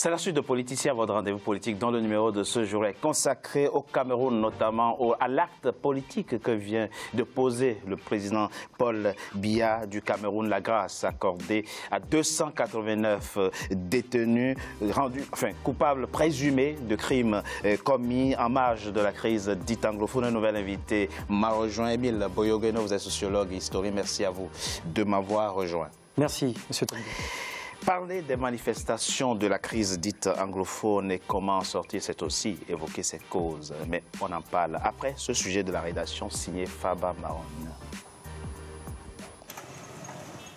C'est la suite de Politicien, votre rendez-vous politique dont le numéro de ce jour est consacré au Cameroun, notamment à l'acte politique que vient de poser le président Paul Biya du Cameroun, la grâce accordée à 289 détenus coupables présumés de crimes commis en marge de la crise dite anglophone. Un nouvel invité m'a rejoint, Émile Boyogeno, vous êtes sociologue et historien. Merci à vous de m'avoir rejoint. Merci, monsieur Tombé. Parler des manifestations de la crise dite anglophone et comment en sortir, c'est aussi évoquer ses causes. Mais on en parle après ce sujet de la rédaction signé Faba Maron.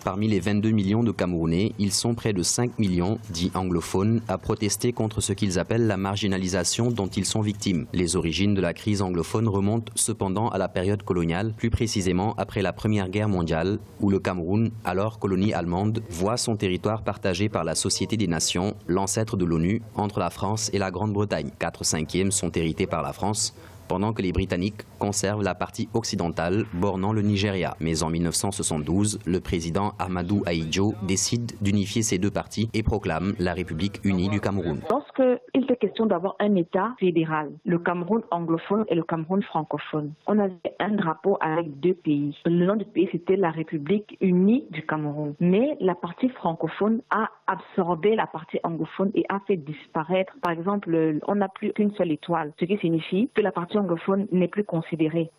Parmi les 22 millions de Camerounais, ils sont près de 5 millions, dits anglophones, à protester contre ce qu'ils appellent la marginalisation dont ils sont victimes. Les origines de la crise anglophone remontent cependant à la période coloniale, plus précisément après la Première Guerre mondiale, où le Cameroun, alors colonie allemande, voit son territoire partagé par la Société des Nations, l'ancêtre de l'ONU, entre la France et la Grande-Bretagne. 4/5 sont hérités par la France, pendant que les Britanniques conservent la partie occidentale bornant le Nigeria. Mais en 1972, le président Ahmadou Ahidjo décide d'unifier ces deux parties et proclame la République unie du Cameroun. Lorsqu'il était question d'avoir un État fédéral, le Cameroun anglophone et le Cameroun francophone, on avait un drapeau avec deux pays. Le nom du pays, c'était la République unie du Cameroun. Mais la partie francophone a absorbé la partie anglophone et a fait disparaître. Par exemple, on n'a plus qu'une seule étoile, ce qui signifie que la partie anglophone n'est plus considérée.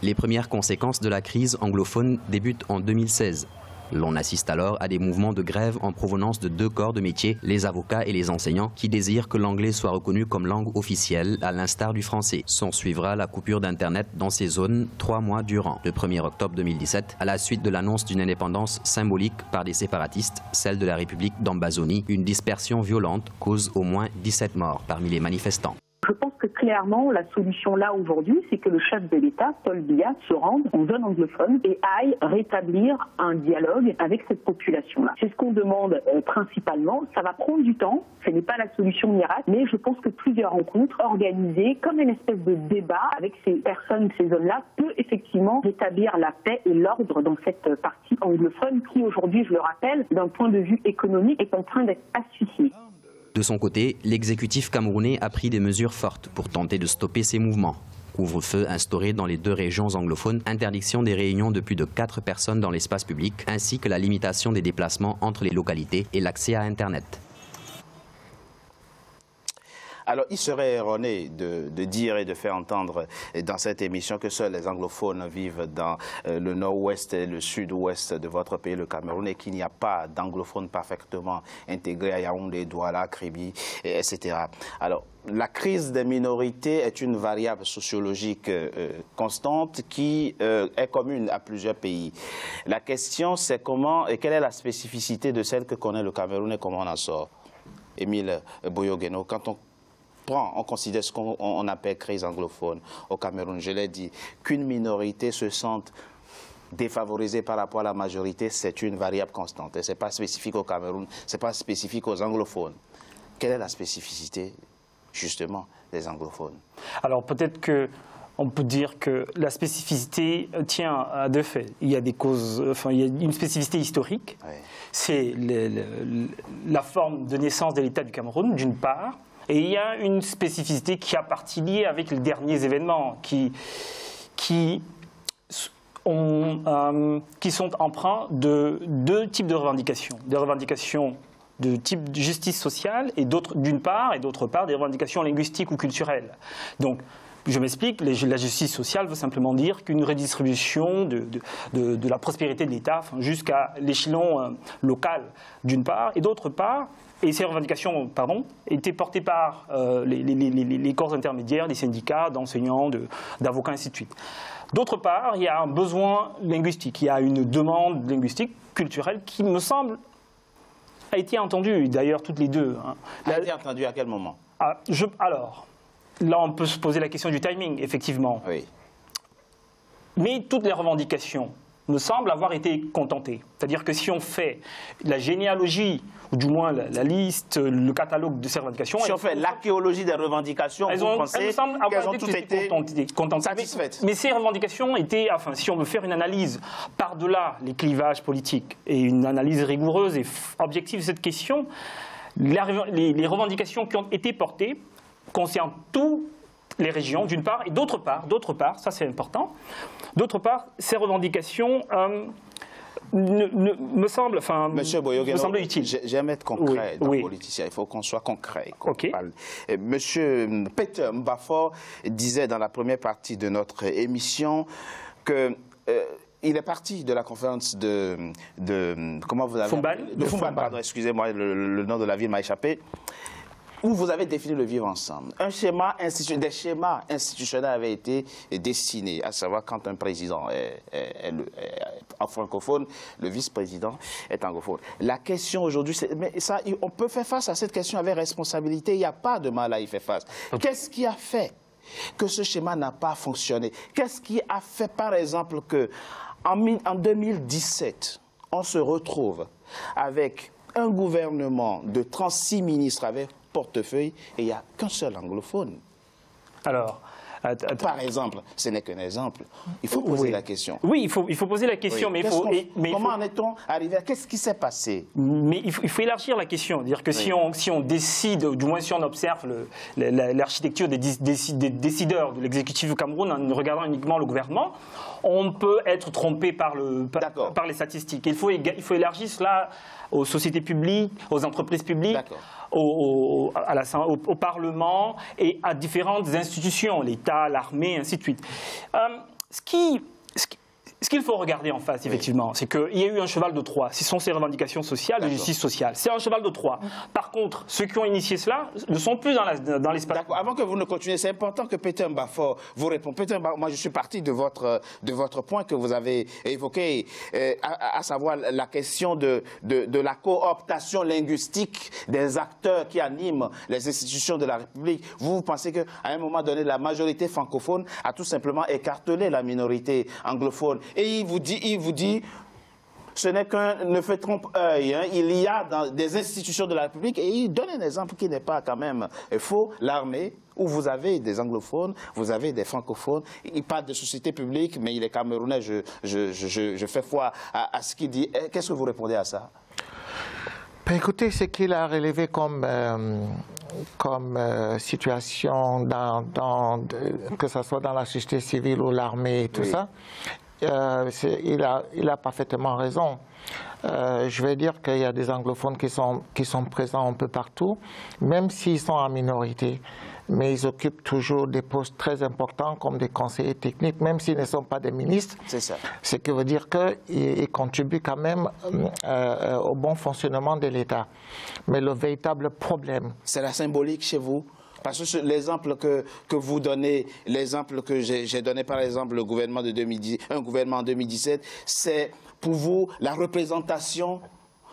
Les premières conséquences de la crise anglophone débutent en 2016. L'on assiste alors à des mouvements de grève en provenance de deux corps de métier, les avocats et les enseignants, qui désirent que l'anglais soit reconnu comme langue officielle, à l'instar du français. S'en suivra la coupure d'Internet dans ces zones 3 mois durant. Le 1er octobre 2017, à la suite de l'annonce d'une indépendance symbolique par des séparatistes, celle de la République d'Ambazonie, une dispersion violente cause au moins 17 morts parmi les manifestants. Je pense que clairement, la solution là aujourd'hui, c'est que le chef de l'État, Paul Biya, se rende en zone anglophone et aille rétablir un dialogue avec cette population-là. C'est ce qu'on demande principalement. Ça va prendre du temps, ce n'est pas la solution miracle, mais je pense que plusieurs rencontres organisées comme une espèce de débat avec ces personnes, ces zones-là, peut effectivement rétablir la paix et l'ordre dans cette partie anglophone qui aujourd'hui, je le rappelle, d'un point de vue économique, est en train d'être asphyxiée. De son côté, l'exécutif camerounais a pris des mesures fortes pour tenter de stopper ces mouvements. Couvre-feu instauré dans les deux régions anglophones, interdiction des réunions de plus de 4 personnes dans l'espace public, ainsi que la limitation des déplacements entre les localités et l'accès à Internet. Alors, il serait erroné de dire et de faire entendre dans cette émission que seuls les anglophones vivent dans le nord-ouest et le sud-ouest de votre pays, le Cameroun, et qu'il n'y a pas d'anglophones parfaitement intégrés à Yaoundé, Douala, Kribi, etc. Alors, la crise des minorités est une variable sociologique constante qui est commune à plusieurs pays. La question, c'est comment et quelle est la spécificité de celle que connaît le Cameroun et comment on en sort. Émile Boyogeno, quand on considère ce qu'on appelle crise anglophone au Cameroun, je l'ai dit, qu'une minorité se sente défavorisée par rapport à la majorité, c'est une variable constante. Et ce n'est pas spécifique au Cameroun, ce n'est pas spécifique aux anglophones. Quelle est la spécificité, justement, des anglophones? Alors peut-être on peut dire que la spécificité tient à deux faits. Il y a des causes, il y a une spécificité historique. Oui. C'est la forme de naissance de l'État du Cameroun, d'une part. Et il y a une spécificité qui a partie liée avec les derniers événements qui sont empreints de deux types de revendications. Des revendications de type justice sociale, et d'une part, et d'autre part, des revendications linguistiques ou culturelles. Donc, je m'explique, la justice sociale veut simplement dire qu'une redistribution de la prospérité de l'État jusqu'à l'échelon local, d'une part, et d'autre part, et ces revendications, étaient portées par les corps intermédiaires, les syndicats, d'enseignants, d'avocats, ainsi de suite. D'autre part, il y a un besoin linguistique, il y a une demande linguistique, culturelle, qui me semble a été entendue, d'ailleurs toutes les deux. A été entendue à quel moment? Alors, là on peut se poser la question du timing, effectivement. Oui. Mais toutes les revendications me semblent avoir été contentées. C'est-à-dire que si on fait la généalogie, ou du moins la liste, le catalogue de ces revendications... Si on fait l'archéologie des revendications, vous pensez qu'elles ont toutes été satisfaites? Mais ces revendications étaient, si on veut faire une analyse par-delà les clivages politiques et une analyse rigoureuse et objective de cette question, les revendications qui ont été portées concernent toutes les régions, d'une part, et d'autre part, ça c'est important, d'autre part, ces revendications me semblent utiles. J'aime être concret dans politicien, il faut qu'on soit concret. Monsieur Peter Mbafor disait dans la première partie de notre émission que il est parti de la conférence comment vous avez Foumban, pardon, excusez-moi, le nom de la ville m'a échappé, où vous avez défini le vivre ensemble. Des schémas institutionnels avaient été dessinés, à savoir quand un président est francophone, le vice-président est anglophone. La question aujourd'hui, mais ça, on peut faire face à cette question avec responsabilité, il n'y a pas de mal à y faire face. Qu'est-ce qui a fait que ce schéma n'a pas fonctionné? Qu'est-ce qui a fait, par exemple, qu'en 2017, on se retrouve avec un gouvernement de 36 ministres avec portefeuille et il n'y a qu'un seul anglophone? Alors, par exemple, ce n'est qu'un exemple. Il faut poser la question. Oui, il faut poser la question, mais comment en est-on arrivé? Qu'est-ce qui s'est passé? Mais il faut élargir la question. Dire que si on décide, du moins si on observe l'architecture des décideurs de l'exécutif du Cameroun en regardant uniquement le gouvernement, on peut être trompé par les statistiques. Il faut élargir cela aux sociétés publiques, aux entreprises publiques, au Parlement et à différentes institutions, l'État, l'armée, ainsi de suite. Ce qu'il faut regarder en face, effectivement, c'est qu'il y a eu un cheval de Troie. Ce sont ces revendications sociales, de justice sociale. C'est un cheval de Troie. Par contre, ceux qui ont initié cela ne sont plus dans l'espace. D'accord. Avant que vous ne continuiez, c'est important que Peter Mbafor vous réponde. Peter Mbafor, moi je suis parti de votre point que vous avez évoqué, à savoir la question de la cooptation linguistique des acteurs qui animent les institutions de la République. Vous pensez qu'à un moment donné, la majorité francophone a tout simplement écartelé la minorité anglophone? Et il vous dit, ce n'est qu'un fait trompe-œil. Il y a dans des institutions de la République, et il donne un exemple qui n'est pas quand même faux, l'armée, où vous avez des anglophones, vous avez des francophones. Il parle de société publique, mais il est camerounais, je fais foi à ce qu'il dit. Qu'est-ce que vous répondez à ça? Ben écoutez, ce qu'il a relevé comme situation, que ce soit dans la société civile ou l'armée et tout ça, il a parfaitement raison. Je vais dire qu'il y a des anglophones qui sont présents un peu partout, même s'ils sont en minorité. Mais ils occupent toujours des postes très importants comme des conseillers techniques, même s'ils ne sont pas des ministres. C'est ça. Ce qui veut dire qu'ils contribuent quand même au bon fonctionnement de l'État. Mais le véritable problème... C'est la symbolique chez vous? Parce que l'exemple que vous donnez, l'exemple que j'ai donné, par exemple, le gouvernement de 2010, un gouvernement en 2017, c'est pour vous la représentation,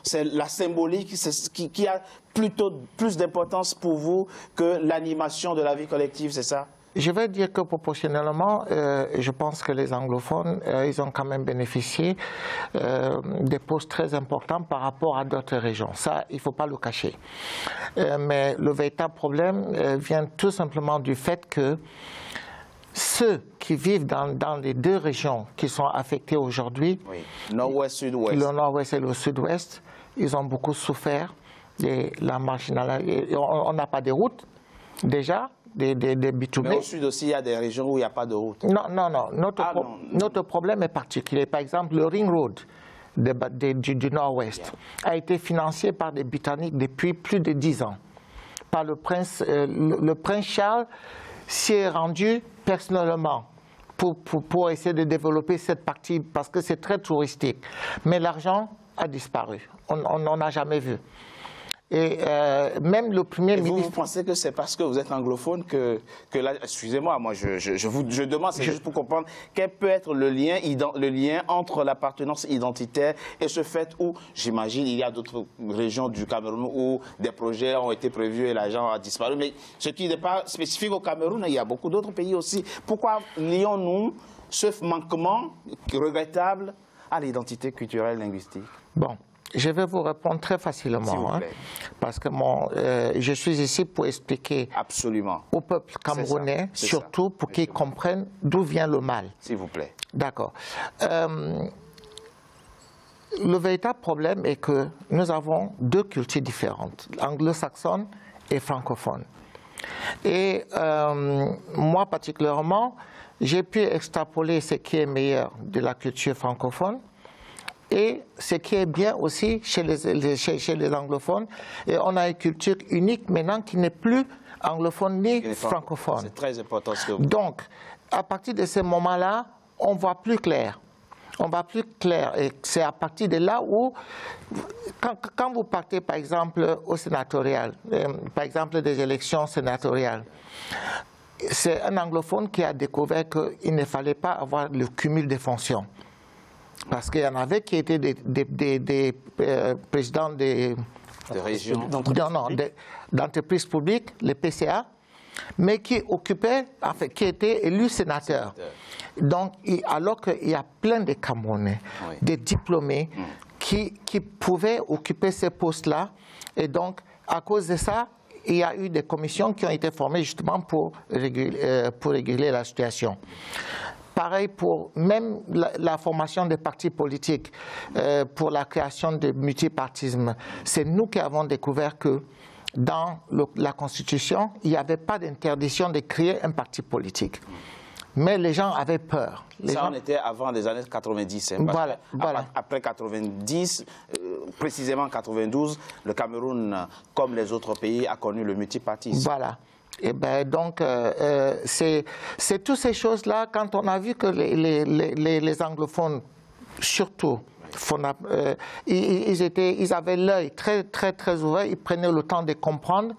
c'est la symbolique, c'est ce qui a plutôt plus d'importance pour vous que l'animation de la vie collective, c'est ça? Je vais dire que proportionnellement, je pense que les anglophones, ils ont quand même bénéficié des postes très importants par rapport à d'autres régions. Ça, il ne faut pas le cacher. Mais le véritable problème vient tout simplement du fait que ceux qui vivent dans les deux régions qui sont affectées aujourd'hui, nord-ouest, sud-ouest, le nord-ouest et le sud-ouest, ils ont beaucoup souffert de la marginalisation. On n'a pas de routes, déjà. Des bitumes. Mais au sud aussi, il y a des régions où il n'y a pas de route. Non. Notre problème est particulier. Par exemple, le Ring Road du Nord-Ouest a été financé par des Britanniques depuis plus de 10 ans. Par le prince Charles s'y est rendu personnellement pour essayer de développer cette partie parce que c'est très touristique. Mais l'argent a disparu. On n'en a jamais vu. Et même le Premier ministre... Vous pensez que c'est parce que vous êtes anglophone que là... Excusez-moi, moi je demande, c'est juste pour comprendre quel peut être le lien entre l'appartenance identitaire et ce fait où, j'imagine, il y a d'autres régions du Cameroun où des projets ont été prévus et l'argent a disparu. Mais ce qui n'est pas spécifique au Cameroun, il y a beaucoup d'autres pays aussi. Pourquoi lions-nous ce manquement regrettable à l'identité culturelle linguistique? Bon. Je vais vous répondre très facilement, parce que je suis ici pour expliquer au peuple camerounais, surtout pour qu'ils comprennent d'où vient le mal. S'il vous plaît. D'accord. le véritable problème est que nous avons deux cultures différentes, anglo-saxonne et francophone. Et moi particulièrement, j'ai pu extrapoler ce qui est meilleur de la culture francophone et ce qui est bien aussi chez les anglophones. Et on a une culture unique maintenant qui n'est plus anglophone ni francophone. C'est très important ce que vous... Donc, à partir de ce moment-là, on voit plus clair. On va plus clair et c'est à partir de là où, quand vous partez par exemple au sénatorial, par exemple des élections sénatoriales, c'est un anglophone qui a découvert qu'il ne fallait pas avoir le cumul des fonctions. Parce qu'il y en avait qui étaient des présidents des régions, d'entreprises publiques, les PCA, mais qui occupaient, enfin, qui étaient élus sénateurs. Donc, alors qu'il y a plein de Camerounais, des diplômés qui pouvaient occuper ces postes-là. Et donc, à cause de ça, il y a eu des commissions qui ont été formées justement pour réguler la situation. Pareil pour même la formation des partis politiques, pour la création de multipartisme. C'est nous qui avons découvert que dans la Constitution, il n'y avait pas d'interdiction de créer un parti politique. Mais les gens avaient peur. On était avant les années 90. Hein, voilà. Après 90, précisément 92, le Cameroun, comme les autres pays, a connu le multipartisme. Voilà. Et ben donc, c'est toutes ces choses-là, quand on a vu que les anglophones, surtout, ils avaient l'œil très ouvert, ils prenaient le temps de comprendre.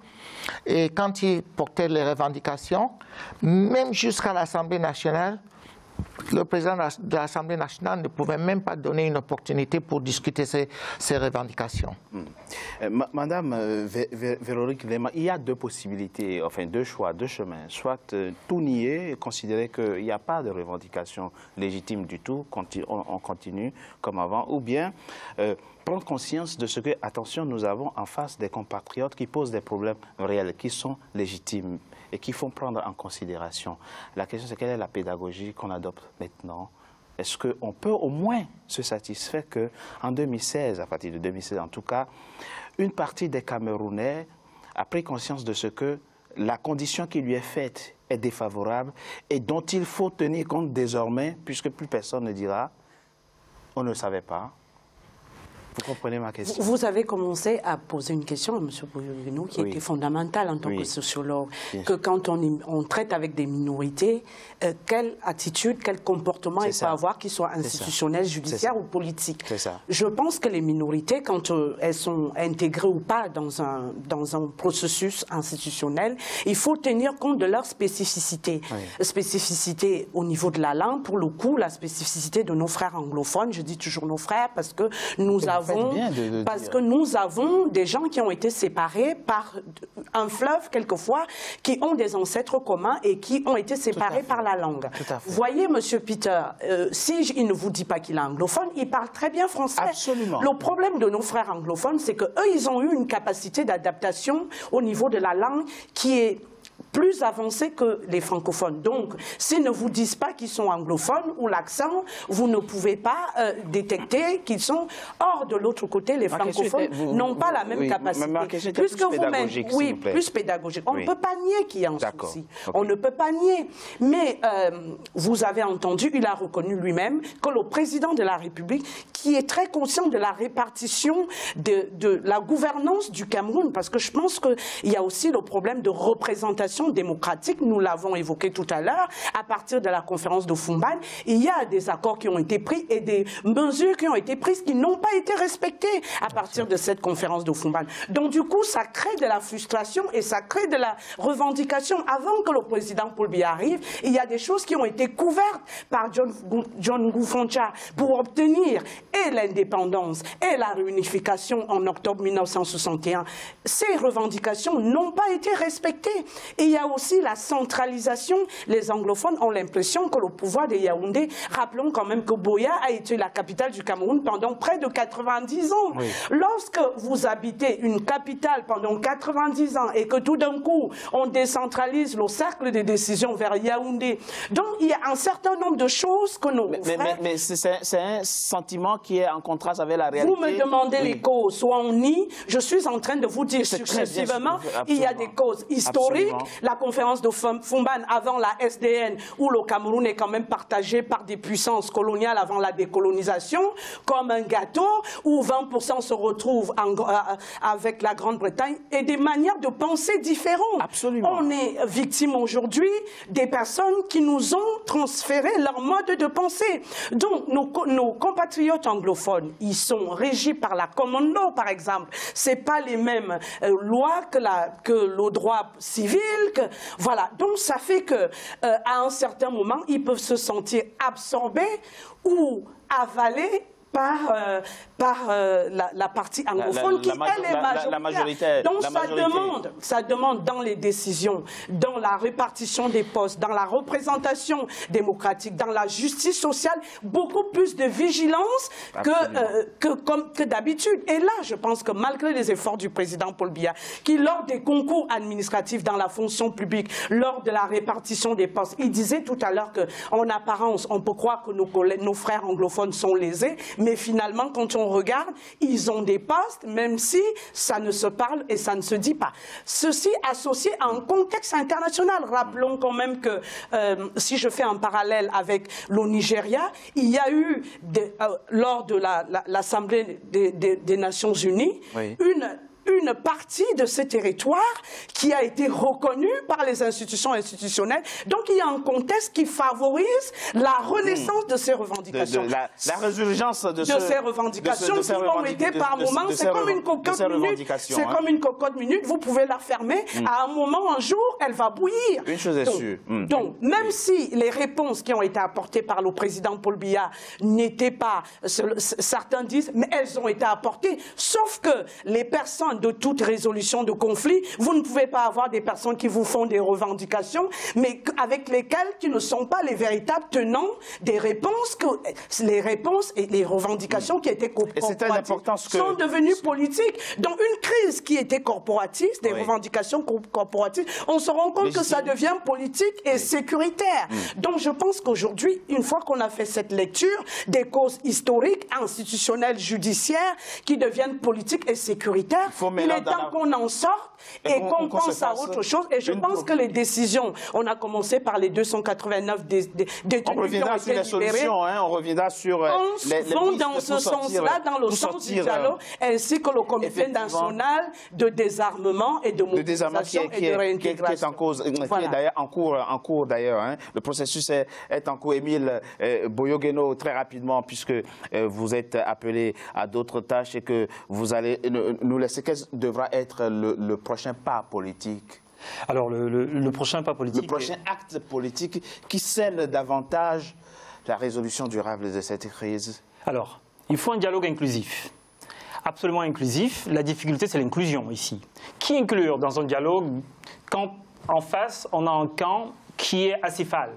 Et quand ils portaient les revendications, même jusqu'à l'Assemblée nationale, le président de l'Assemblée nationale ne pouvait même pas donner une opportunité pour discuter ces revendications. Madame Véronique Lema, il y a deux possibilités, enfin deux choix, deux chemins. Soit tout nier et considérer qu'il n'y a pas de revendication légitime du tout, on continue comme avant, ou bien prendre conscience de ce que, attention, nous avons en face des compatriotes qui posent des problèmes réels, qui sont légitimes et qu'il faut prendre en considération. La question, c'est quelle est la pédagogie qu'on adopte maintenant? Est-ce qu'on peut au moins se satisfaire qu'en 2016, à partir de 2016 en tout cas, une partie des Camerounais a pris conscience de ce que la condition qui lui est faite est défavorable et dont il faut tenir compte désormais, puisque plus personne ne dira « on ne savait pas ». Vous comprenez ma question? Vous avez commencé à poser une question à M. Bourguignon qui était fondamentale en tant que sociologue. Que quand on traite avec des minorités, quelle attitude, quel comportement il faut avoir, qu'il soit institutionnel, judiciaire ou politique. Je pense que les minorités, quand elles sont intégrées ou pas dans un processus institutionnel, il faut tenir compte de leur spécificité. Spécificité au niveau de la langue, pour le coup, la spécificité de nos frères anglophones, je dis toujours nos frères parce que nous avons des gens qui ont été séparés par un fleuve, quelquefois, qui ont des ancêtres communs et qui ont été séparés par la langue. Vous voyez, M. Peter, il ne vous dit pas qu'il est anglophone, il parle très bien français. Absolument. Le problème de nos frères anglophones, c'est qu'eux, ils ont eu une capacité d'adaptation au niveau de la langue qui est plus avancés que les francophones. Donc, s'ils ne vous disent pas qu'ils sont anglophones ou l'accent, vous ne pouvez pas détecter qu'ils sont. Or, de l'autre côté, les francophones n'ont pas la même capacité. Plus pédagogique, plus pédagogique. On ne peut pas nier qu'il y a un souci. On ne peut pas nier. Mais vous avez entendu, il a reconnu lui-même que le président de la République, qui est très conscient de la répartition de la gouvernance du Cameroun, parce que je pense qu'il y a aussi le problème de représentation démocratique, nous l'avons évoqué tout à l'heure, à partir de la conférence de Fumban, il y a des accords qui ont été pris et des mesures qui ont été prises qui n'ont pas été respectées à partir de cette conférence de Fumban. Donc du coup, ça crée de la frustration et ça crée de la revendication. Avant que le président Paul Biya arrive, il y a des choses qui ont été couvertes par John Ngoufoncha pour obtenir et l'indépendance et la réunification en octobre 1961. Ces revendications n'ont pas été respectées. Et il y a aussi la centralisation. Les anglophones ont l'impression que le pouvoir de Yaoundé, rappelons quand même que Buea a été la capitale du Cameroun pendant près de 90 ans. Oui. Lorsque vous habitez une capitale pendant 90 ans et que tout d'un coup, on décentralise le cercle de décision vers Yaoundé, donc il y a un certain nombre de choses que nos frères... Mais c'est un sentiment qui est en contraste avec la réalité. Vous me demandez les causes, soit on nie, je suis en train de vous dire successivement, il y a des causes historiques. Absolument. La conférence de Fumban avant la SDN, où le Cameroun est quand même partagé par des puissances coloniales avant la décolonisation, comme un gâteau, où 20% se retrouvent avec la Grande-Bretagne, et des manières de penser différentes. Absolument. On est victime aujourd'hui des personnes qui nous ont transféré leur mode de pensée. Donc, nos compatriotes anglophones, ils sont régis par la common law, par exemple. C'est pas les mêmes lois que le droit civil. Voilà. Donc, ça fait que à un certain moment, ils peuvent se sentir absorbés ou avalés par la partie anglophone qui, elle, est majoritaire. Donc, ça demande dans les décisions, dans la répartition des postes, dans la représentation démocratique, dans la justice sociale, beaucoup plus de vigilance que d'habitude. Et là, je pense que malgré les efforts du président Paul Biya, qui, lors des concours administratifs dans la fonction publique, lors de la répartition des postes, il disait tout à l'heure qu'en apparence, on peut croire que nos frères anglophones sont lésés, mais finalement, quand on regarde, ils ont des postes, même si ça ne se parle et ça ne se dit pas. Ceci associé à un contexte international. Rappelons quand même que, si je fais un parallèle avec le Nigeria, il y a eu, lors de l'Assemblée des Nations Unies, oui, une partie de ce territoire qui a été reconnue par les institutions institutionnelles. Donc il y a un contexte qui favorise la renaissance de ces revendications. La résurgence de ces revendications qui ont été par moments, c'est comme une cocotte minute. C'est comme une cocotte minute, vous pouvez la fermer, à un moment, un jour, elle va bouillir. Une chose est sûre. Donc, même si les réponses qui ont été apportées par le président Paul Biya n'étaient pas, certains disent, mais elles ont été apportées, sauf que les personnes de toute résolution de conflit, vous ne pouvez pas avoir des personnes qui vous font des revendications, mais avec lesquelles qui ne sont pas les véritables tenants des réponses, les réponses et les revendications qui étaient corporatives sont devenues politiques. Donc une crise qui était corporatiste, des revendications corporatives, on se rend compte que ça devient politique et sécuritaire. Donc je pense qu'aujourd'hui, une fois qu'on a fait cette lecture des causes historiques, institutionnelles, judiciaires, qui deviennent politiques et sécuritaires, il est temps qu'on en sorte et qu'on pense à autre chose. Et je pense que les décisions, on a commencé par les 289 détenus. On reviendra sur les solutions, on reviendra sur les vont dans ce sens-là, dans le sens du dialogue, ainsi que le comité national de désarmement et de mobilisation et de réintégration. Qui est en cause, voilà. Qui est d'ailleurs en cours d'ailleurs. Le processus est en cours. Émile Boyogeno, très rapidement, puisque vous êtes appelé à d'autres tâches et que vous allez nous laisser. Quel devra être le prochain pas politique? Alors, le prochain pas politique... Le prochain acte politique qui scelle davantage la résolution durable de cette crise? Alors, il faut un dialogue inclusif. Absolument inclusif. La difficulté, c'est l'inclusion ici. Qui inclure dans un dialogue quand, en face, on a un camp qui est acéphale?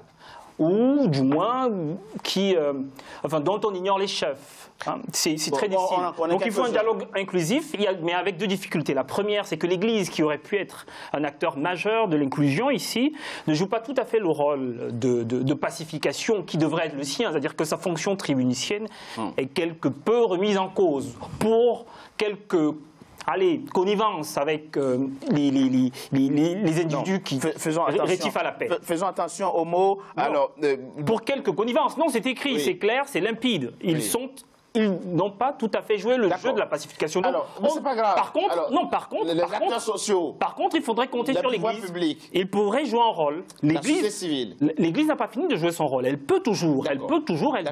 Ou du moins dont on ignore les chefs. C'est très difficile. Donc il faut un dialogue inclusif, mais avec deux difficultés. La première, c'est que l'Église, qui aurait pu être un acteur majeur de l'inclusion ici, ne joue pas tout à fait le rôle de pacification qui devrait être le sien, c'est-à-dire que sa fonction tribunicienne est quelque peu remise en cause pour quelques... connivence avec les individus qui rétifient à la paix. Faisons attention aux mots. Pour quelques connivences. Non, c'est écrit, c'est clair, c'est limpide. Ils n'ont pas tout à fait joué le jeu de la pacification. Donc, c'est pas grave. Par contre, les acteurs sociaux. Par contre, il faudrait compter sur l'Église. Il pourrait jouer un rôle. L'Église n'a pas fini de jouer son rôle. Elle peut toujours. Elle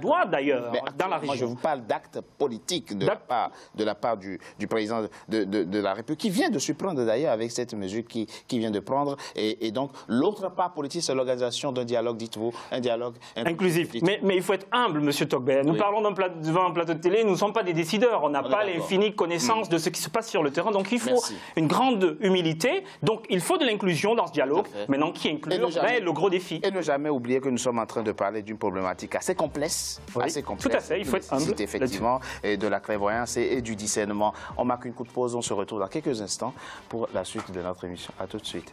doit d'ailleurs dans la région. Moi, je vous parle d'actes politiques de la part du président de la République, qui vient de surprendre d'ailleurs avec cette mesure qui vient de prendre. Et donc, l'autre part politique, c'est l'organisation d'un dialogue, dites-vous, un dialogue inclusif. Mais il faut être humble, M. Togbert. Nous parlons devant un plateau plateau de télé, nous ne sommes pas des décideurs. On n'a pas l'infinie connaissance de ce qui se passe sur le terrain. Donc il faut une grande humilité. Donc il faut de l'inclusion dans ce dialogue. Maintenant, qui inclut le gros défi. Et ne jamais oublier que nous sommes en train de parler d'une problématique assez complexe. Tout à fait, il faut être humble. Effectivement, et de la clairvoyance et du discernement. On marque une courte pause, on se retrouve dans quelques instants pour la suite de notre émission. À tout de suite.